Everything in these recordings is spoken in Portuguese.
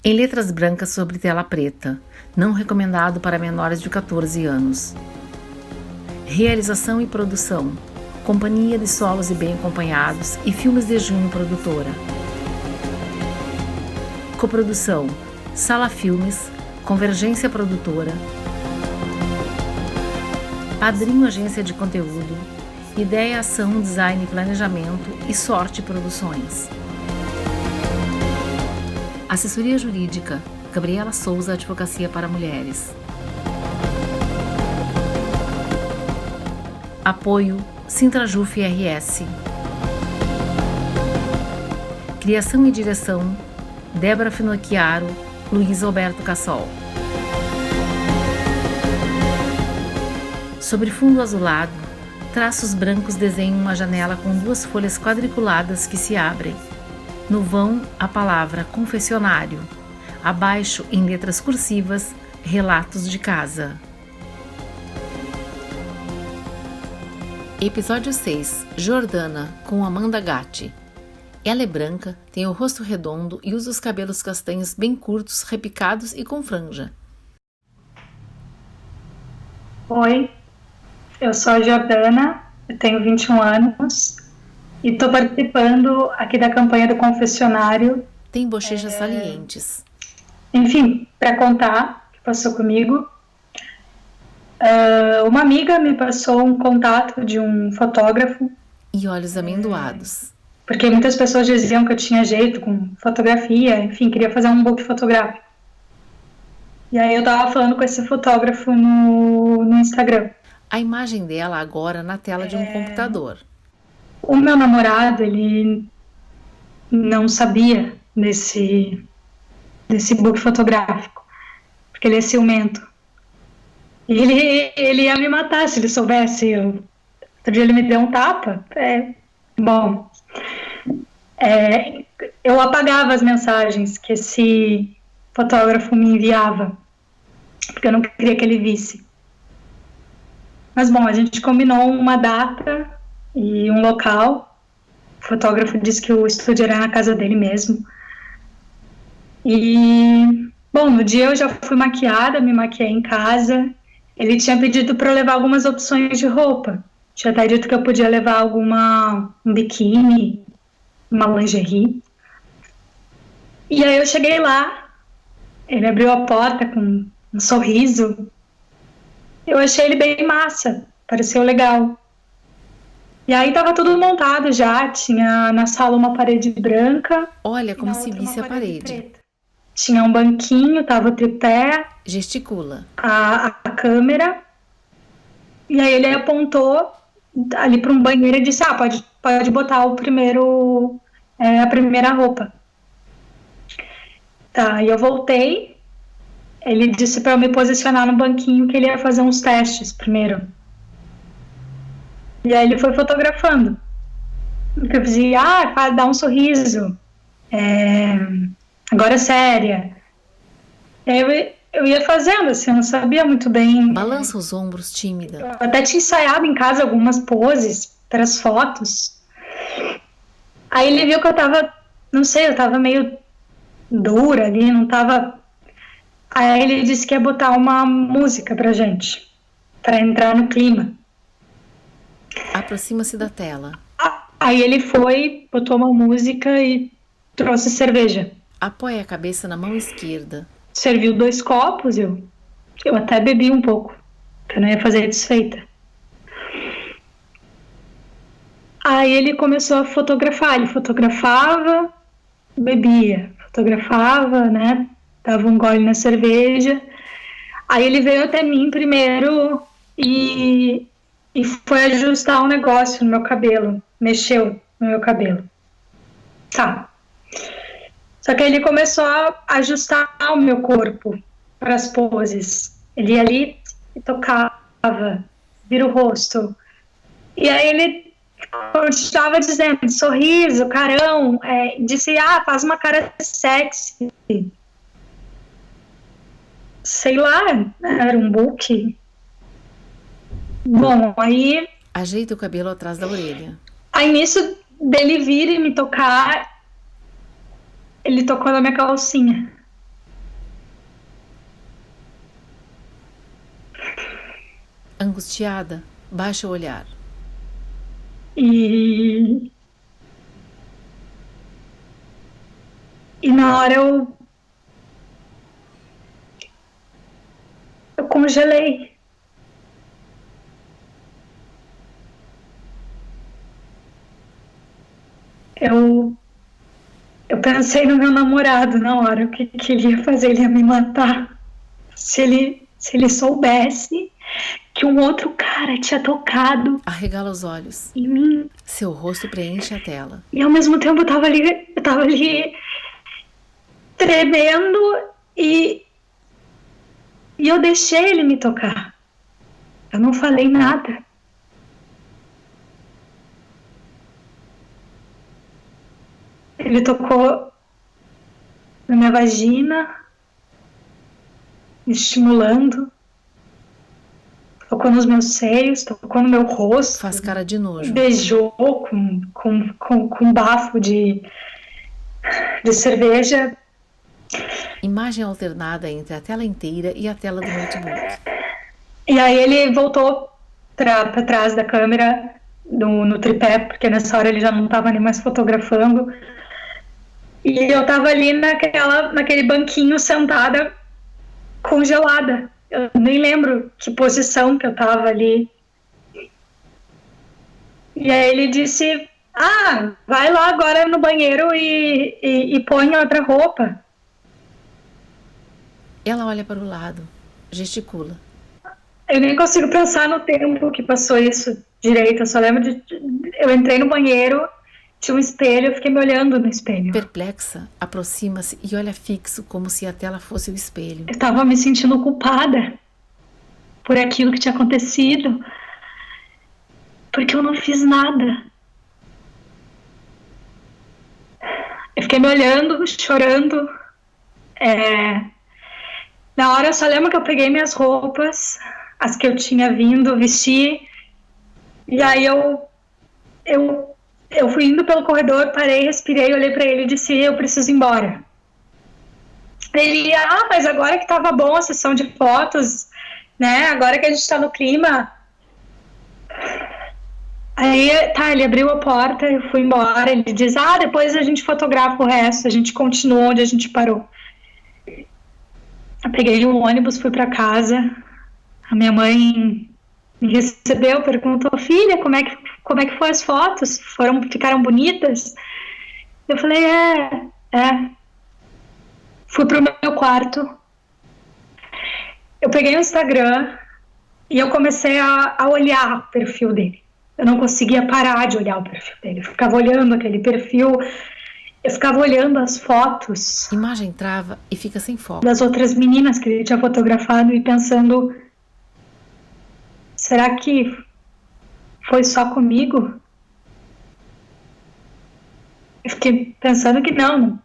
Em letras brancas sobre tela preta, não recomendado para menores de 14 anos. Realização e produção: Companhia de Solos e Bem Acompanhados e Filmes de Junho Produtora. Coprodução: Sala Filmes, Convergência Produtora, Padrinho Agência de Conteúdo, Ideia, Ação, Design e Planejamento e Sorte Produções. Assessoria Jurídica: Gabriela Souza, Advocacia para Mulheres. Apoio: Sintrajuf RS. Criação e direção: Débora Finocchiaro, Luiz Alberto Cassol. Sobre fundo azulado, traços brancos desenham uma janela com 2 folhas quadriculadas que se abrem. No vão, a palavra confessionário. Abaixo, em letras cursivas, relatos de casa. Episódio 6. Jordana, com Amanda Gatti. Ela é branca, tem o rosto redondo e usa os cabelos castanhos bem curtos, repicados e com franja. Oi, eu sou a Jordana, eu tenho 21 anos e estou participando aqui da campanha do confessionário. Tem bochechas salientes. Enfim, para contar o que passou comigo, uma amiga me passou um contato de um fotógrafo. E olhos amendoados. Porque muitas pessoas diziam que eu tinha jeito com fotografia, enfim, queria fazer um book fotográfico. E aí eu tava falando com esse fotógrafo no Instagram. A imagem dela agora na tela de um computador. O meu namorado, ele não sabia desse book fotográfico, porque ele é ciumento. E ele ia me matar se ele soubesse. Outro dia ele me deu um tapa. Eu apagava as mensagens que esse fotógrafo me enviava, porque eu não queria que ele visse. Mas bom, a gente combinou uma data e um local. O fotógrafo disse que o estúdio era na casa dele mesmo. E, bom, no dia eu já fui maquiada, me maquiei em casa. Ele tinha pedido para eu levar algumas opções de roupa. Tinha até dito que eu podia levar um biquíni, uma lingerie. E aí eu cheguei lá, ele abriu a porta com um sorriso. Eu achei ele bem massa, pareceu legal. E aí tava tudo montado já, tinha na sala uma parede branca. Olha como se visse a parede. Preta. Tinha um banquinho, tava o tripé. Gesticula. A câmera. E aí ele apontou ali para um banheiro e disse, pode botar a primeira roupa. Tá, e eu voltei. Ele disse para eu me posicionar no banquinho que ele ia fazer uns testes primeiro. E aí ele foi fotografando. Eu dizia, dá um sorriso. Agora é séria. E aí eu ia fazendo, assim, eu não sabia muito bem. Balança os ombros, tímida. Eu até tinha ensaiado em casa algumas poses para as fotos. Aí ele viu que eu tava, não sei, eu tava meio dura ali, não tava. Aí ele disse que ia botar uma música pra gente, pra entrar no clima. Aproxima-se da tela. Aí ele foi, botou uma música e trouxe cerveja. Apoia a cabeça na mão esquerda. Serviu 2 copos, eu até bebi um pouco, porque eu não ia fazer desfeita. Aí ele começou a fotografar, ele fotografava, bebia, fotografava, né, dava um gole na cerveja. Aí ele veio até mim primeiro e foi ajustar um negócio no meu cabelo, mexeu no meu cabelo. Tá. Só que ele começou a ajustar o meu corpo para as poses. Ele ia ali e tocava, vira o rosto. E aí ele continuava dizendo, sorriso, carão, disse, faz uma cara sexy. Sei lá, era um book. Bom, aí... Ajeita o cabelo atrás da orelha. Aí nisso dele vir e me tocar, ele tocou na minha calcinha. Angustiada, baixa o olhar. E na hora eu congelei. Eu pensei no meu namorado na hora, o que ele ia fazer, ele ia me matar. Se ele soubesse que um outro cara tinha tocado. Arregala os olhos. Em mim. Seu rosto preenche a tela. E ao mesmo tempo eu tava ali tremendo e eu deixei ele me tocar. Eu não falei nada. Ele tocou na minha vagina, me estimulando. Tocou nos meus seios, tocou no meu rosto. Faz cara de nojo. Beijou com bafo de cerveja. Imagem alternada entre a tela inteira e a tela do notebook. E aí ele voltou para trás da câmera, no tripé, porque nessa hora ele já não estava nem mais fotografando. E eu tava ali naquele banquinho sentada, congelada. Eu nem lembro que posição que eu tava ali. E aí ele disse, vai lá agora no banheiro e põe outra roupa. Ela olha para o lado, gesticula. Eu nem consigo pensar no tempo que passou isso direito. Eu só lembro eu entrei no banheiro, tinha um espelho, eu fiquei me olhando no espelho. Perplexa, aproxima-se e olha fixo como se a tela fosse o espelho. Eu tava me sentindo culpada por aquilo que tinha acontecido, porque eu não fiz nada. Eu fiquei me olhando, chorando. Na hora eu só lembro que eu peguei minhas roupas, as que eu tinha vindo, vesti, e aí eu fui indo pelo corredor, parei, respirei, olhei pra ele e disse, eu preciso ir embora. Ele, mas agora que tava bom a sessão de fotos, né, agora que a gente tá no clima. Aí, ele abriu a porta, eu fui embora, ele diz, depois a gente fotografa o resto, a gente continua onde a gente parou. Eu peguei um ônibus, fui pra casa, a minha mãe me recebeu, perguntou, filha, como é que foi as fotos? Ficaram bonitas? Eu falei, Fui pro meu quarto, eu peguei o Instagram e eu comecei a olhar o perfil dele. Eu não conseguia parar de olhar o perfil dele, eu ficava olhando aquele perfil, eu ficava olhando as fotos. Imagem trava e fica sem foco. Das outras meninas que ele tinha fotografado e pensando, será que foi só comigo? Eu fiquei pensando que não.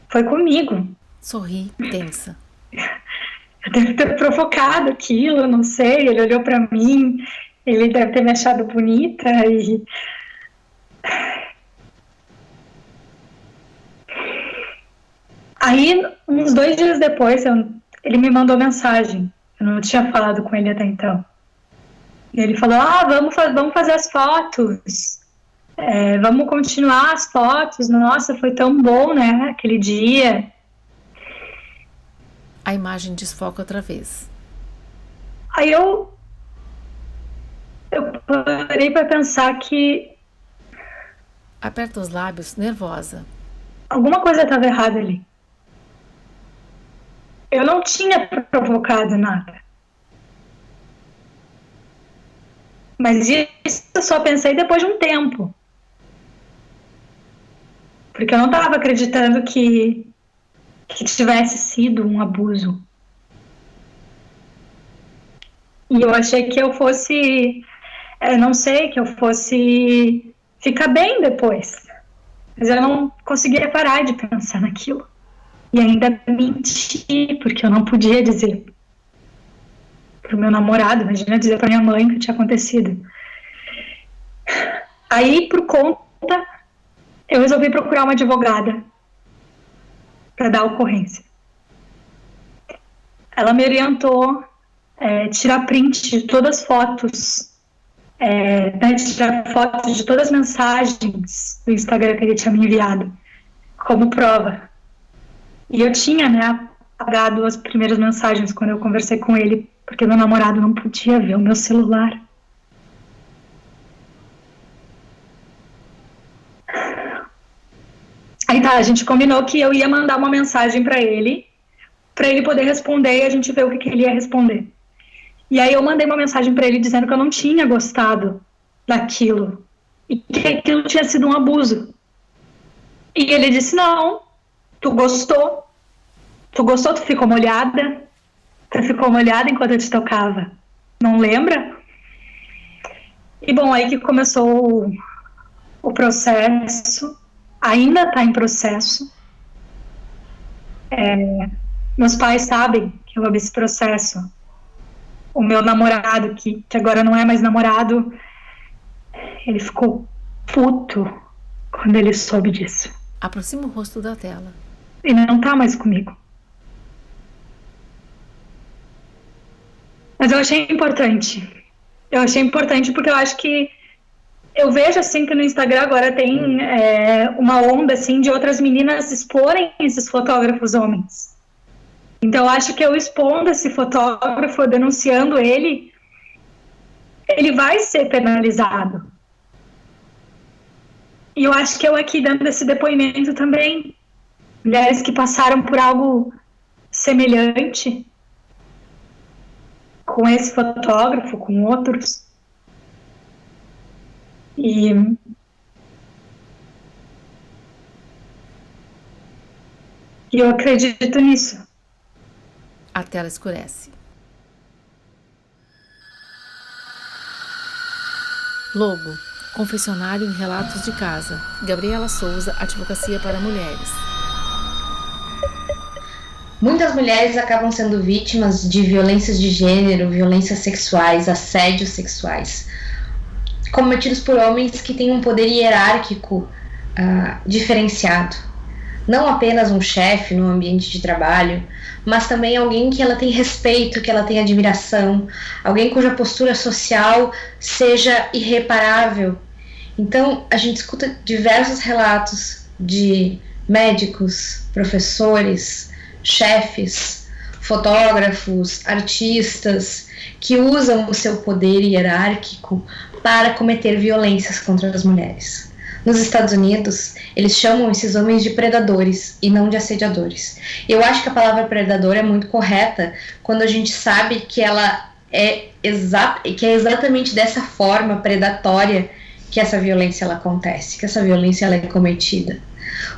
Foi comigo. Sorri, tensa. Eu devo ter provocado aquilo, não sei. Ele olhou pra mim, ele deve ter me achado bonita e... Aí, uns 2 dias depois, ele me mandou mensagem. Eu não tinha falado com ele até então. E ele falou, vamos fazer as fotos. Vamos continuar as fotos. Nossa, foi tão bom, né, aquele dia. A imagem desfoca outra vez. Aí eu parei para pensar que... Aperta os lábios, nervosa. Alguma coisa estava errada ali. Eu não tinha provocado nada. Mas isso eu só pensei depois de um tempo. Porque eu não estava acreditando que tivesse sido um abuso. E eu achei que eu fosse... que eu fosse ficar bem depois. Mas eu não conseguia parar de pensar naquilo. E ainda menti, porque eu não podia dizer pro meu namorado, imagina dizer pra minha mãe o que tinha acontecido. Aí, por conta, eu resolvi procurar uma advogada para dar ocorrência. Ela me orientou tirar print de todas as fotos, né, tirar fotos de todas as mensagens do Instagram que ele tinha me enviado, como prova. E eu tinha, né, apagado as primeiras mensagens quando eu conversei com ele, porque meu namorado não podia ver o meu celular. Aí tá, a gente combinou que eu ia mandar uma mensagem para ele poder responder e a gente ver o que ele ia responder. E aí eu mandei uma mensagem para ele dizendo que eu não tinha gostado daquilo e que aquilo tinha sido um abuso. E ele disse: não, tu gostou, tu ficou molhada, enquanto eu te tocava, não lembra? E bom, aí que começou o processo, ainda está em processo. Meus pais sabem que eu abri esse processo. O meu namorado, que agora não é mais namorado, ele ficou puto quando ele soube disso. Aproxima o rosto da tela. Ele não tá mais comigo. Mas eu achei importante. Eu achei importante porque eu acho que eu vejo assim que no Instagram agora tem uma onda assim de outras meninas exporem esses fotógrafos homens. Então eu acho que eu expondo esse fotógrafo, denunciando ele vai ser penalizado. E eu acho que eu aqui dando esse depoimento também, mulheres que passaram por algo semelhante com esse fotógrafo, com outros. E eu acredito nisso. A tela escurece. Logo: confessionário e relatos de casa. Gabriela Souza, Advocacia para Mulheres. Muitas mulheres acabam sendo vítimas de violências de gênero, violências sexuais, assédios sexuais, cometidos por homens que têm um poder hierárquico diferenciado. Não apenas um chefe no ambiente de trabalho, mas também alguém que ela tem respeito, que ela tem admiração, alguém cuja postura social seja irreparável. Então, a gente escuta diversos relatos de médicos, professores, chefes, fotógrafos, artistas, que usam o seu poder hierárquico para cometer violências contra as mulheres. Nos Estados Unidos, eles chamam esses homens de predadores e não de assediadores. Eu acho que a palavra predador é muito correta quando a gente sabe que ela que é exatamente dessa forma predatória que essa violência ela acontece, que essa violência ela é cometida.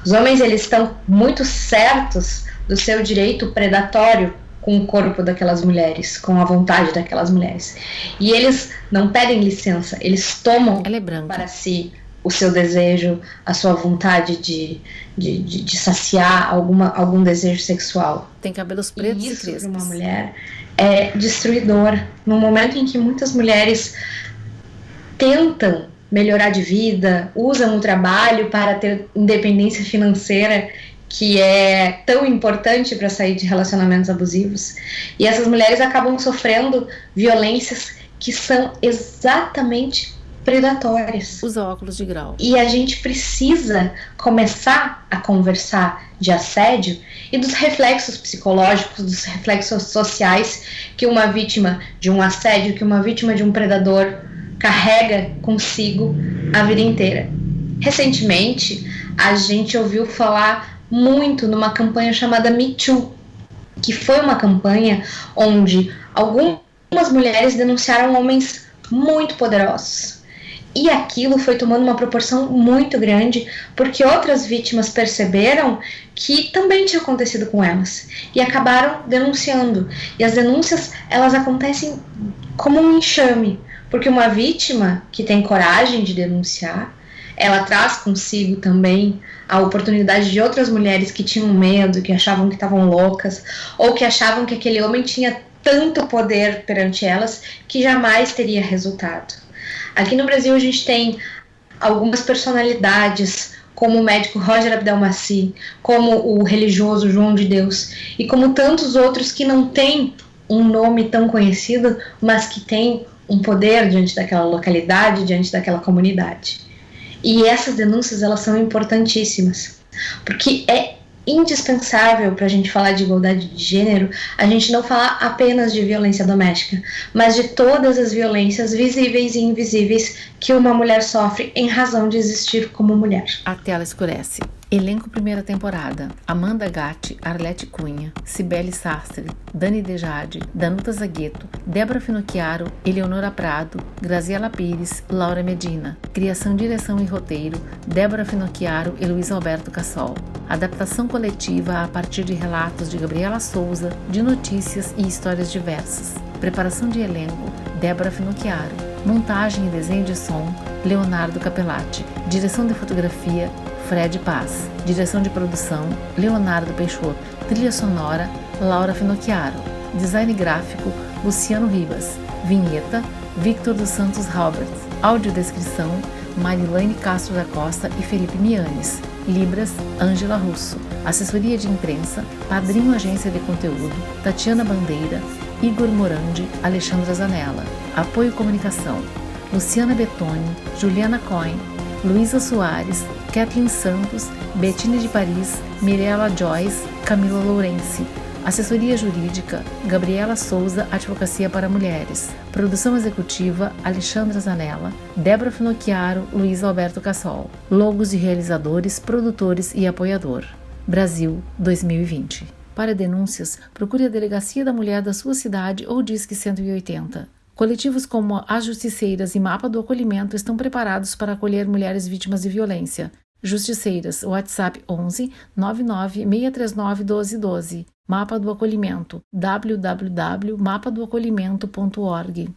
Os homens, eles estão muito certos do seu direito predatório com o corpo daquelas mulheres, com a vontade daquelas mulheres. E eles não pedem licença, eles tomam para si o seu desejo, a sua vontade de saciar algum desejo sexual. Tem cabelos pretos e crespos. Isso para uma mulher é destruidor. No momento em que muitas mulheres tentam melhorar de vida, usam o trabalho para ter independência financeira, que é tão importante para sair de relacionamentos abusivos, e essas mulheres acabam sofrendo violências que são exatamente predatórias. Usa óculos de grau. E a gente precisa começar a conversar de assédio e dos reflexos psicológicos, dos reflexos sociais que uma vítima de um assédio, que uma vítima de um predador carrega consigo a vida inteira. Recentemente, a gente ouviu falar muito numa campanha chamada Me Too, que foi uma campanha onde algumas mulheres denunciaram homens muito poderosos. E aquilo foi tomando uma proporção muito grande, porque outras vítimas perceberam que também tinha acontecido com elas e acabaram denunciando. E as denúncias, elas acontecem como um enxame, porque uma vítima que tem coragem de denunciar, ela traz consigo também a oportunidade de outras mulheres que tinham medo, que achavam que estavam loucas, ou que achavam que aquele homem tinha tanto poder perante elas que jamais teria resultado. Aqui no Brasil a gente tem algumas personalidades, como o médico Roger Abdelmaci, como o religioso João de Deus, e como tantos outros que não têm um nome tão conhecido, mas que tem um poder diante daquela localidade, diante daquela comunidade. E essas denúncias, elas são importantíssimas, porque é indispensável para a gente falar de igualdade de gênero, a gente não falar apenas de violência doméstica, mas de todas as violências visíveis e invisíveis que uma mulher sofre em razão de existir como mulher. A tela escurece. Elenco primeira temporada: Amanda Gatti, Arlete Cunha, Cibele Sastre, Dani Dejade, Danuta Zagueto, Débora Finocchiaro, Eleonora Prado, Graziela Pires, Laura Medina. Criação, direção e roteiro: Débora Finocchiaro e Luiz Alberto Cassol. Adaptação coletiva a partir de relatos de Gabriela Souza, de notícias e histórias diversas. Preparação de elenco: Débora Finocchiaro. Montagem e desenho de som: Leonardo Capellati. Direção de fotografia: Fred Paz. Direção de produção: Leonardo Peixoto. Trilha sonora: Laura Finocchiaro. Design gráfico: Luciano Ribas. Vinheta: Victor dos Santos Roberts. Audiodescrição: Marilane Castro da Costa e Felipe Mianes. Libras: Ângela Russo. Assessoria de imprensa: Padrinho Agência de Conteúdo, Tatiana Bandeira, Igor Morandi, Alexandra Zanella. Apoio comunicação: Luciana Betoni, Juliana Cohen, Luísa Soares, Kathleen Santos, Bettine de Paris, Mirella Joyce, Camila Lourenci. Assessoria jurídica: Gabriela Souza, Advocacia para Mulheres. Produção executiva: Alexandra Zanella, Débora Finocchiaro, Luiz Alberto Cassol. Logos de realizadores, produtores e apoiador. Brasil 2020. Para denúncias, procure a Delegacia da Mulher da sua cidade ou Disque 180. Coletivos como As Justiceiras e Mapa do Acolhimento estão preparados para acolher mulheres vítimas de violência. Justiceiras, WhatsApp 11 99 639 1212. Mapa do Acolhimento, www.mapadoacolhimento.org.